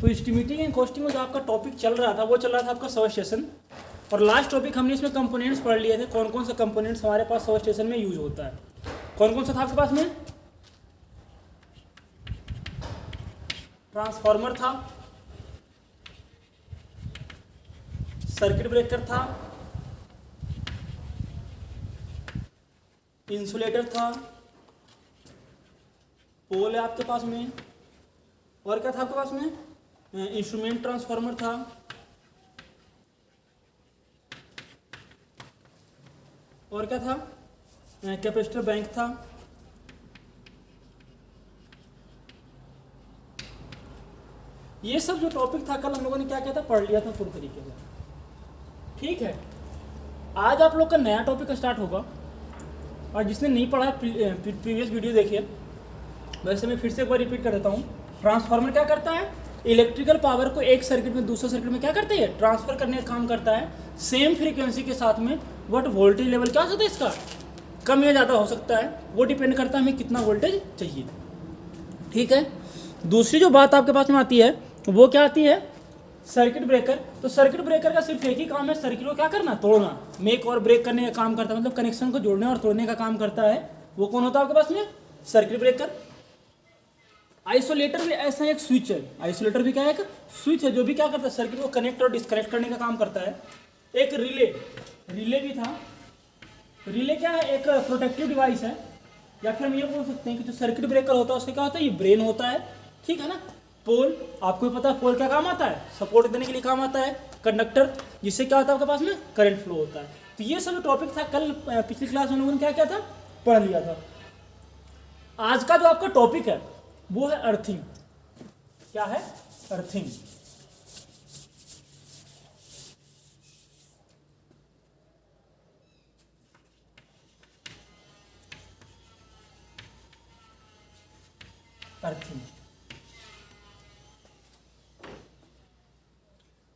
तो estimating and costing में जो आपका टॉपिक चल रहा था वो चल रहा था आपका सब स्टेशन। और लास्ट टॉपिक हमने इसमें कंपोनेंट्स पढ़ लिए थे, कौन कौन सा कंपोनेंट्स हमारे पास सब स्टेशन में यूज होता है। कौन कौन सा था आपके पास में? ट्रांसफार्मर था, सर्किट ब्रेकर था, इंसुलेटर था, पोल है आपके पास में, और क्या था आपके पास में? इंस्ट्रूमेंट ट्रांसफार्मर था, और क्या था? कैपेसिटर बैंक था। ये सब जो टॉपिक था कल हम लोगों ने क्या किया था, पढ़ लिया था पूरी तरीके से। ठीक है, आज आप लोग का नया टॉपिक स्टार्ट होगा, और जिसने नहीं पढ़ा प्रीवियस वीडियो देखिए। वैसे मैं फिर से एक बार रिपीट कर देता हूँ। ट्रांसफार्मर क्या करता है? इलेक्ट्रिकल पावर को एक सर्किट में दूसरे सर्किट में क्या करते हैं? ट्रांसफर करने का काम करता है। सेम फ्रीक्वेंसी के साथ में बट वोल्टेज लेवल क्या हो सकता है इसका? कम या ज़्यादा हो सकता है, वो डिपेंड करता है हमें कितना वोल्टेज चाहिए। ठीक है, दूसरी जो बात आपके पास में आती है वो क्या आती है? Circuit breaker. तो सर्किट ब्रेकर का सिर्फ एक ही काम है, सर्किट को क्या करना? तोड़ना। मेक और ब्रेक करने का काम करता है, मतलब कनेक्शन को जोड़ने और तोड़ने का काम करता है। वो कौन होता है आपके पास में? Circuit breaker. आइसोलेटर भी ऐसा एक स्विच है। आइसोलेटर भी क्या है? एक स्विच है जो भी क्या करता है? सर्किट को कनेक्ट और डिस्कनेक्ट करने का काम करता है। एक रिले, रिले भी था। रिले क्या है? एक प्रोटेक्टिव डिवाइस है, या फिर हम ये बोल सकते हैं कि जो सर्किट ब्रेकर होता है उसका क्या होता है? ये ब्रेन होता है। ठीक है ना। पोल, आपको पता है पोल क्या काम आता है? सपोर्ट देने के लिए काम आता है। कंडक्टर, जिससे क्या होता है आपके पास में? करंट फ्लो होता है। तो ये सब जो टॉपिक था कल पिछली क्लास में लोगों ने क्या किया था? पढ़ लिया था। आज का जो आपका टॉपिक है वो है अर्थिंग। क्या है? अर्थिंग। अर्थिंग,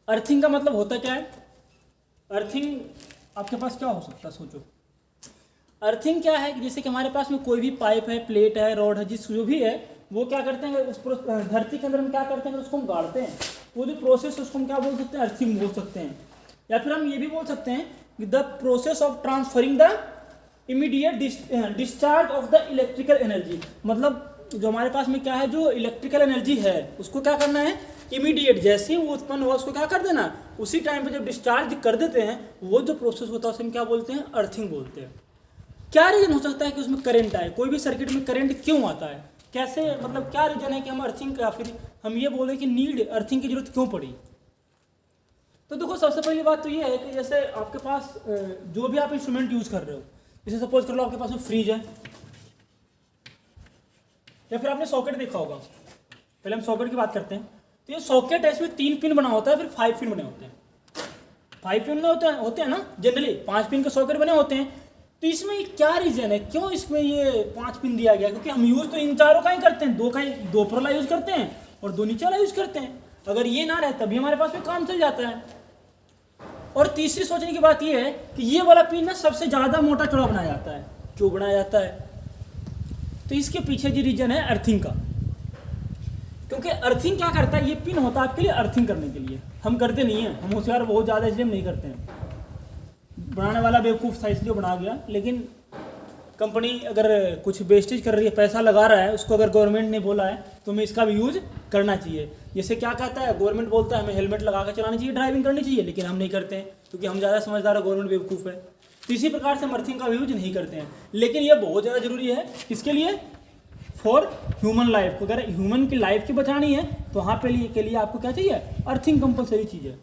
अर्थिंग का मतलब होता क्या है? अर्थिंग आपके पास क्या हो सकता है, सोचो। अर्थिंग क्या है कि जैसे कि हमारे पास में कोई भी पाइप है, प्लेट है, रॉड है, जिस जो भी है वो क्या करते हैं, उस धरती के अंदर हम क्या करते हैं, उसको हम गाड़ते हैं। वो जो प्रोसेस उसको हम क्या बोल सकते हैं? अर्थिंग बोल सकते हैं। या फिर हम ये भी बोल सकते हैं कि the process of transferring the immediate discharge of the electrical energy. मतलब जो हमारे पास में क्या है, जो इलेक्ट्रिकल एनर्जी है उसको क्या करना है? इमीडिएट, जैसे ही वो उत्पन्न हुआ उसको क्या कर देना? उसी टाइम पे जब डिस्चार्ज कर देते हैं, वो जो प्रोसेस होता है उसे हम क्या बोलते हैं? अर्थिंग बोलते हैं। क्या रीजन हो सकता है कि उसमें करंट आए? कोई भी सर्किट में करंट क्यों आता है? कैसे, मतलब क्या रीजन है कि हम अर्थिंग, या फिर हम ये बोले कि नीड, अर्थिंग की जरूरत क्यों पड़ी? तो देखो, सबसे पहली बात तो ये है कि जैसे आपके पास जो भी आप इंस्ट्रूमेंट यूज कर रहे हो, जैसे सपोज कर लो आपके पास में फ्रिज है, या फिर आपने सॉकेट देखा होगा। पहले हम सॉकेट की बात करते हैं। तो ये सॉकेट है, इसमें 3 पिन बना होता है, फिर 5 पिन बने होते हैं। 5 पिन होते हैं ना, जनरली 5 पिन के सॉकेट बने होते हैं। तो इसमें क्या रीजन है, क्यों इसमें ये 5 पिन दिया गया? क्योंकि हम यूज तो इन चारों का ही करते हैं, दो ऊपर वाला यूज करते हैं और 2 नीचे वाला यूज करते हैं। अगर ये ना रहे तभी हमारे पास में काम चल जाता है। और तीसरी सोचने की बात ये है कि ये वाला पिन ना सबसे ज्यादा मोटा चौड़ा बनाया जाता है, क्यों बनाया जाता है? तो इसके पीछे जो रीजन है अर्थिंग का। क्योंकि अर्थिंग क्या करता है, ये पिन होता है आपके लिए अर्थिंग करने के लिए। हम करते नहीं है, हम होशियार बहुत ज़्यादा इसलिए हम नहीं करते हैं। बनाने वाला बेवकूफ़ था इसलिए बना गया। लेकिन कंपनी अगर कुछ वेस्टेज कर रही है, पैसा लगा रहा है, उसको अगर गवर्नमेंट ने बोला है तो हमें इसका भी यूज करना चाहिए। जैसे क्या कहता है गवर्नमेंट, बोलता है हमें हेलमेट लगा कर चलानी चाहिए, ड्राइविंग करनी चाहिए, लेकिन हम नहीं करते हैं क्योंकि हम ज़्यादा समझदार है, गवर्नमेंट बेवकूफ़ है। तो इसी प्रकार से हम अर्थिंग का यूज नहीं करते हैं। लेकिन ये बहुत ज़्यादा जरूरी है, किसके लिए? फॉर ह्यूमन लाइफ को। अगर ह्यूमन की लाइफ की बचानी है तो वहाँ पे के लिए आपको क्या चाहिए? अर्थिंग कंपलसरी चीज़ है।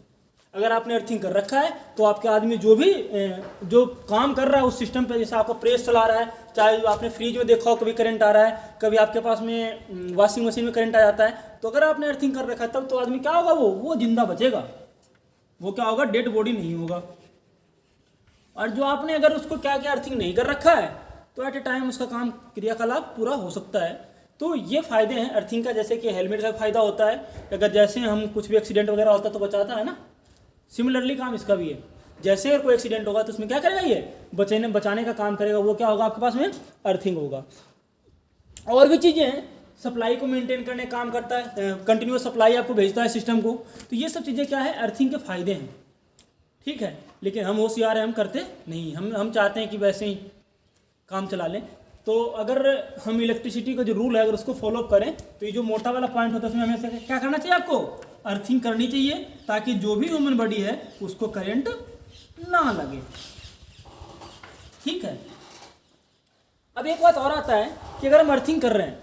अगर आपने अर्थिंग कर रखा है तो आपके आदमी जो काम कर रहा है उस सिस्टम पे, जैसे आपको प्रेस चला रहा है, चाहे आपने फ्रिज में देखा हो कभी करंट आ रहा है, कभी आपके पास में वॉशिंग मशीन में करंट आ जाता है, तो अगर आपने अर्थिंग कर रखा है तब तो आदमी क्या होगा, वो जिंदा बचेगा। वो क्या होगा? डेड बॉडी नहीं होगा। और जो आपने अगर उसको क्या अर्थिंग नहीं कर रखा है तो एट ए टाइम उसका काम, क्रियाकलाप पूरा हो सकता है। तो ये फायदे हैं अर्थिंग का। जैसे कि हेलमेट का फायदा होता है, अगर जैसे हम कुछ भी एक्सीडेंट वगैरह होता है तो बचाता है ना, सिमिलरली काम इसका भी है। जैसे अगर कोई एक्सीडेंट होगा तो उसमें क्या करेगा? ये बचाने का काम करेगा। वो क्या होगा? आपके पास में अर्थिंग होगा। और भी चीज़ें हैं, सप्लाई को मेंटेन करने का काम करता है, कंटिन्यूस सप्लाई आपको भेजता है सिस्टम को। तो ये सब चीज़ें क्या है, अर्थिंग के फायदे हैं, ठीक है। लेकिन हम होशियार हैं, हम करते नहीं, हम चाहते हैं कि वैसे ही काम चला लें। तो अगर हम इलेक्ट्रिसिटी का जो रूल है अगर उसको फॉलो करें तो ये जो मोटा वाला पॉइंट होता है उसमें हमें क्या करना चाहिए, आपको अर्थिंग करनी चाहिए, ताकि जो भी ह्यूमन बॉडी है उसको करंट ना लगे, ठीक है। अब एक बात और आता है कि अगर हम अर्थिंग कर रहे हैं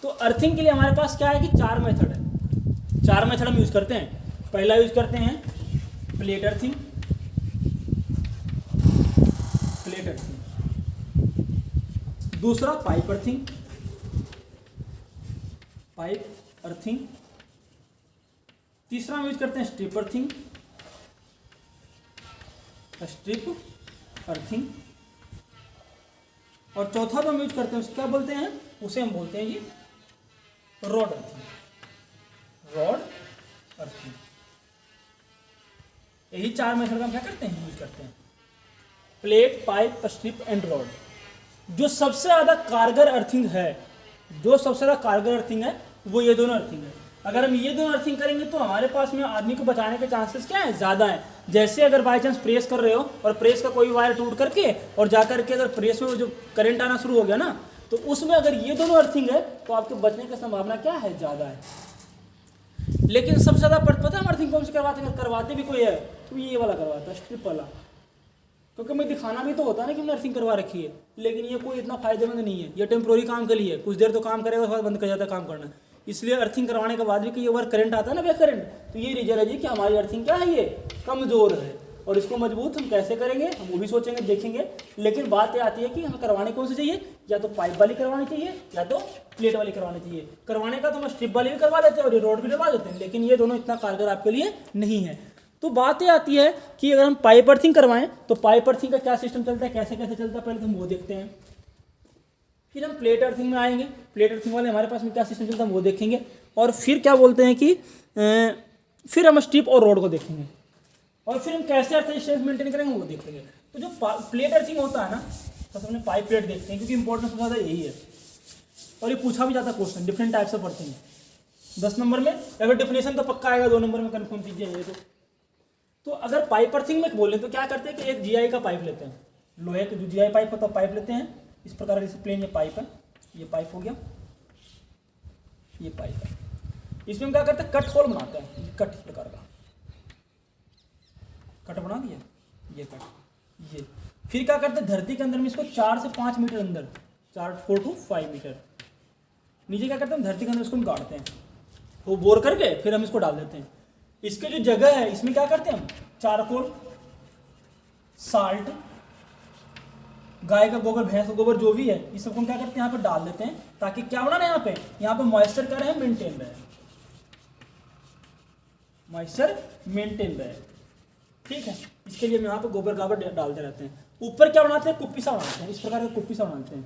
तो अर्थिंग के लिए हमारे पास क्या है कि 4 मेथड है। 4 मेथड हम यूज़ करते हैं। पहला यूज़ करते हैं प्लेट अर्थिंग, प्लेट अर्थिंग। दूसरा पाइप अर्थिंग, पाइप अर्थिंग। तीसरा हम यूज करते हैं स्ट्रिप अर्थिंग, स्ट्रिप अर्थिंग। और चौथा जो हम यूज करते हैं उसे क्या बोलते हैं, उसे हम बोलते हैं जी रॉड अर्थिंग, रॉड अर्थिंग। यही 4 मेथड का हम क्या करते हैं, यूज करते हैं, plate, pipe, strip and rod. जो सबसे ज़्यादा कारगर अर्थिंग है, जो सबसे ज़्यादा कारगर अर्थिंग है वो ये दोनों अर्थिंग है। अगर हम ये दोनों अर्थिंग करेंगे तो हमारे पास में आदमी को बचाने के चांसेस क्या है, ज़्यादा है। जैसे अगर बाई चांस प्रेस कर रहे हो और प्रेस का कोई वायर टूट करके और जाकर के अगर प्रेस में जो करंट आना शुरू हो गया ना, तो उसमें अगर ये दोनों अर्थिंग है तो आपके बचने की संभावना क्या है, ज़्यादा है। लेकिन सबसे ज़्यादा पता है अर्थिंग कौन से करवाते हैं, करवाते भी कोई है तो ये वाला करवाता है, स्ट्रिप वाला। क्योंकि मैं दिखाना भी तो होता है ना कि हमने अर्थिंग करवा रखी है, लेकिन ये कोई इतना फायदेमंद नहीं है, ये टेम्प्रोरी काम के लिए, कुछ देर तो काम करेगा उसके बाद बंद कर जाता है काम करना। इसलिए अर्थिंग करवाने के बाद भी कई बार करंट आता है ना, बैक करंट, तो ये रीजन है जी कि हमारी अर्थिंग क्या है, ये कमज़ोर है। और इसको मजबूत हम कैसे करेंगे, हम वो भी सोचेंगे, देखेंगे। लेकिन बात ये आती है कि हमें करवाने कौन सी चाहिए, या तो पाइप वाली करवानी चाहिए या तो प्लेट वाली करवानी चाहिए। करवाने का तो हम स्ट्रिप वाली भी करवा देते हैं और ये रॉड भी डलवा देते हैं, लेकिन ये दोनों इतना कारगर आपके लिए नहीं है। तो बात ये आती है कि अगर हम पाइप अर्थिंग करवाएं तो पाइप अर्थिंग का क्या सिस्टम चलता है, कैसे कैसे चलता है, पहले तो हम वो देखते हैं। फिर हम प्लेट अर्थिंग में आएंगे, प्लेट अर्थिंग वाले हमारे पास में क्या सिस्टम चलता है वो देखेंगे। और फिर क्या बोलते हैं कि फिर हम स्ट्रिप और रोड को देखेंगे, और फिर हम कैसे अर्थ रेजिस्टेंस मेंटेन करेंगे वो देखेंगे। तो जो प्लेट अर्थिंग होता है ना, तो हमने पाइप प्लेट देखते हैं क्योंकि इंपॉर्टेंस सबसे ज़्यादा यही है। और ये पूछा भी जाता है question, different types of earthing 10 number में, अगर डेफिनेशन तो पक्का आएगा 2 नंबर में, कन्फर्म कीजिए ये। तो अगर पाइप अर्थिंग में बोले तो क्या करते हैं कि एक जीआई का पाइप लेते हैं, लोहे का जो जीआई पाइप होता है पाइप लेते हैं, इस प्रकार जैसे प्लेन ये पाइप है, ये पाइप हो गया, ये पाइप है। इसमें हम क्या करते हैं, कट होल बनाते हैं, कट इस प्रकार का कट बना दिया, ये कट, ये फिर क्या करते हैं धरती के अंदर में इसको 4 से 5 मीटर अंदर, 4 to 5 मीटर नीचे क्या करते हैं धरती के अंदर इसको हम गाड़ते हैं, वो बोर करके फिर हम इसको डाल देते हैं। इसके जो जगह है इसमें क्या करते हैं हम, चारकोल, साल्ट, गाय का गोबर, भैंस का गोबर, जो भी है इस सबको हम क्या करते हैं यहाँ पे डाल देते हैं, ताकि क्या बना रहे यहाँ पे मॉइस्चर क्या रहे, मेंटेन रहे, मॉइस्चर मेंटेन रहे, ठीक है। इसके लिए हम यहाँ पे गोबर गाबर डालते रहते हैं। ऊपर क्या बनाते हैं, कुप्पी सा बनाते हैं, इस प्रकार का कुप्पी सा बनाते हैं,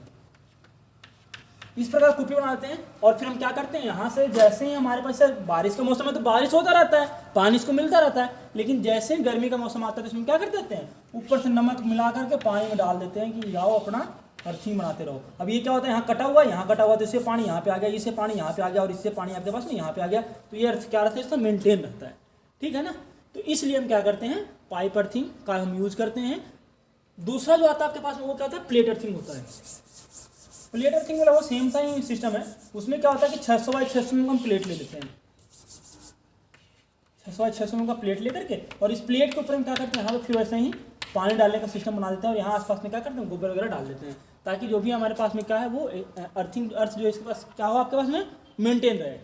इस प्रकार कुप्पी बनाते हैं। और फिर हम क्या करते हैं, यहाँ से जैसे ही हमारे पास बारिश का मौसम है तो बारिश होता रहता है, पानी इसको मिलता रहता है, लेकिन जैसे ही गर्मी का मौसम आता है तो इसमें क्या कर देते हैं, ऊपर से नमक मिला करके पानी में डाल देते हैं कि जाओ अपना अर्थिंग बनाते रहो। अब ये क्या होता है, यहाँ कटा हुआ, यहाँ कटा हुआ, तो इससे पानी यहाँ पे आ गया, इससे पानी यहाँ पे आ गया, और इससे पानी आपके पास में यहाँ पे आ गया, तो ये अर्थ क्या रहता है, इसका मेंटेन रहता है, ठीक है ना। तो इसलिए हम क्या करते हैं, पाइप अर्थिंग का हम यूज करते हैं। दूसरा जो आता है आपके पास में वो क्या होता है, प्लेट अर्थिंग होता है। प्लेट अर्थिंग वाला वो सेम सा ही सिस्टम है, उसमें क्या होता है कि 600 बाई 600 में हम प्लेट ले लेते हैं, 600 बाई 600 में का प्लेट लेकर के, और इस प्लेट के ऊपर हम क्या करते हैं, यहाँ पर फिर वैसे ही पानी डालने का सिस्टम बना देते हैं, और यहाँ आसपास में क्या करते हैं, गोबर वगैरह डाल देते हैं, ताकि जो भी हमारे पास में क्या है वो अर्थिंग अर्थ जो इसके पास क्या हो आपके पास में मेंटेन रहे।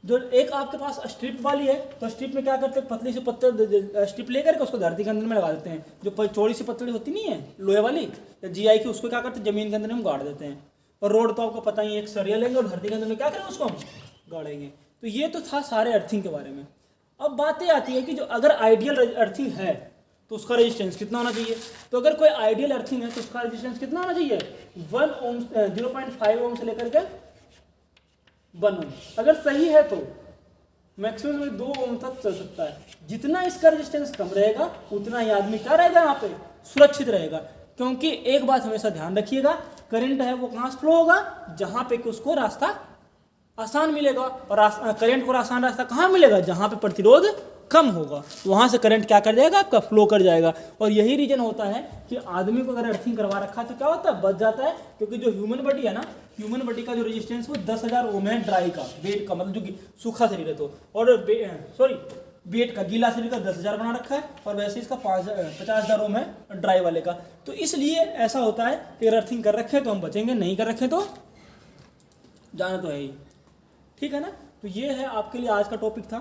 जो एक आपके पास स्ट्रिप वाली है, तो स्ट्रिप में क्या करते हैं, पतली से पत्थर स्ट्रिप लेकर के उसको धरती के अंदर में लगा देते हैं। जो चौड़ी सी पतली होती नहीं है लोहे वाली या जीआई की, उसको क्या करते हैं जमीन के अंदर हम गाड़ देते हैं। और रोड तो आपको पता ही है, एक सरिया लेंगे और धरती के अंदर में क्या करेंगे, उसको हम गाड़ेंगे। तो ये तो था सारे अर्थिंग के बारे में। अब बातें आती है कि जो अगर आइडियल अर्थिंग है तो उसका रेजिस्टेंस कितना होना चाहिए। तो अगर कोई आइडियल अर्थिंग है तो उसका रेजिस्टेंस कितना होना चाहिए, 1 ओम, 0.5 ओम से लेकर के 1 ओम। अगर सही है तो मैक्सिमम में 2 ओम तक चल सकता है। जितना इसका रेजिस्टेंस कम रहेगा उतना ही आदमी क्या रहेगा, यहाँ पे सुरक्षित रहेगा। क्योंकि एक बात हमेशा ध्यान रखिएगा, करंट है वो कहाँ से फ्लो होगा, जहाँ पे कि उसको रास्ता आसान मिलेगा। और करंट को आसान रास्ता कहाँ मिलेगा? जहाँ पे प्रतिरोध कम होगा, तो वहाँ से करंट क्या कर जाएगा? आपका फ्लो कर जाएगा। और यही रीजन होता है कि आदमी को अगर अर्थिंग करवा रखा है तो क्या होता है? बच जाता है, क्योंकि जो ह्यूमन बॉडी है ना, ह्यूमन बॉडी का जो रेजिस्टेंस वो 10,000 ओम है ड्राई का, वेट का, मतलब जो सूखा शरीर है तो, और वेट का गीला शरीर का 10,000 बना रखा है, और वैसे इसका 50,000 ओम है ड्राई वाले का। तो इसलिए ऐसा होता है कि अगर अर्थिंग कर रखे तो हम बचेंगे, नहीं कर रखे तो जाना तो है ही। ठीक है ना? तो ये है आपके लिए आज का टॉपिक था।